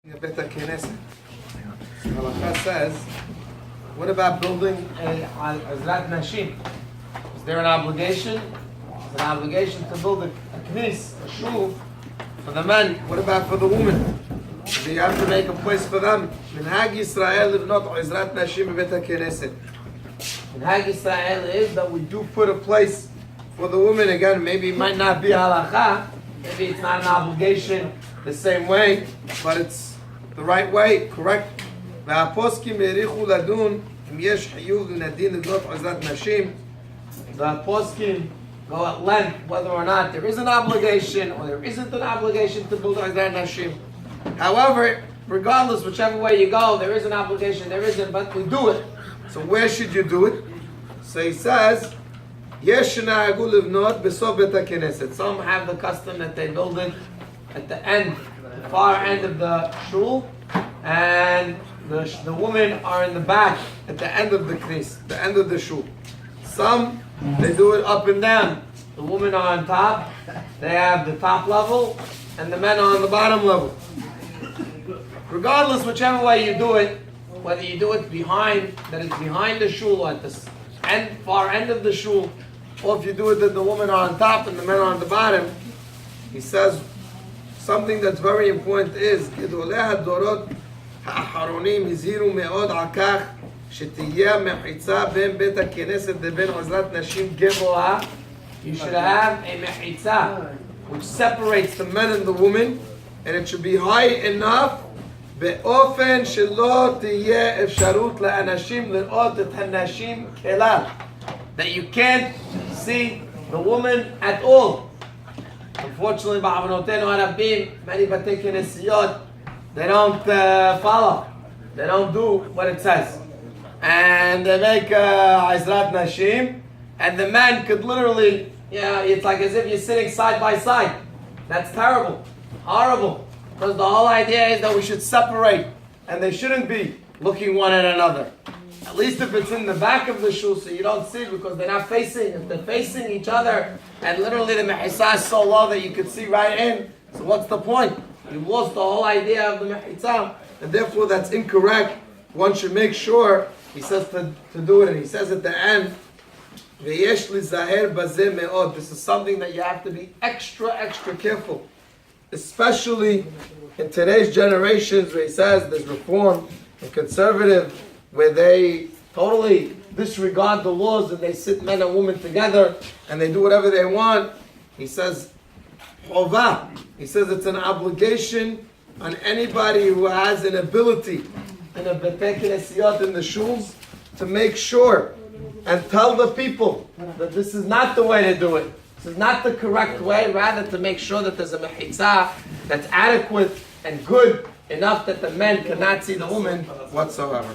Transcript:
Beta Knesset. Halacha says, what about building a Azrat Nashim? Is there an obligation? Is an obligation to build a knis, a shul, for the men? What about for the women? Do you have to make a place for them? Minhag Yisrael livnot Azrat Nashim Beta Knesset. Minhag Yisrael is that we do put a place for the women. Again, maybe it might not be halacha, maybe it's not an obligation the same way, but it's the right way, correct? The poskim go at length whether or not there is an obligation or there isn't an obligation to build Azrat Nashim. However, regardless, whichever way you go, there is an obligation, there isn't, but we do it. So where should you do it? So he says, some have the custom that they build it at the end, the far end of the shul, and the women are in the back at the end of the knis, the end of the shul. Some, they do it up and down. The women are on top, they have the top level, and the men are on the bottom level. Regardless, whichever way you do it, whether you do it behind, that it's behind the shul or at the far end of the shul, or if you do it that the women are on top and the men are on the bottom, he says something that's very important is גדולי הדורות האחרונים הזהירו מאוד על כך שתהיה מחיצה בין בית הכנסת לבין עזרת נשים גבוהה. You should have a מחיצה which separates the men and the women, and it should be high enough באופן שלא תהיה אפשרות לאנשים לראות את הנשים כלל, that you can't see the woman at all. Unfortunately, many Batei Knesiyot, they don't follow. They don't do what it says. And they make Azrat Nashim, and the man could literally, it's like as if you're sitting side by side. That's terrible, horrible. Because the whole idea is that we should separate, and they shouldn't be looking one at another. At least if it's in the back of the shul, so you don't see, because they're not facing. If they're facing each other, and literally the mehitza is so low that you can see right in, so what's the point? You've lost the whole idea of the mehitza, and therefore that's incorrect. One should make sure, he says to do it, and he says at the end, this is something that you have to be extra careful, especially in today's generations where he says there's reform and conservative, where they totally disregard the laws and they sit men and women together and they do whatever they want. He says, Chova. He says it's an obligation on anybody who has an ability in a Batei Knesiyot in the shuls to make sure and tell the people that this is not the way to do it. This is not the correct way, rather to make sure that there's a mehitza that's adequate and good enough that the men cannot see the woman whatsoever.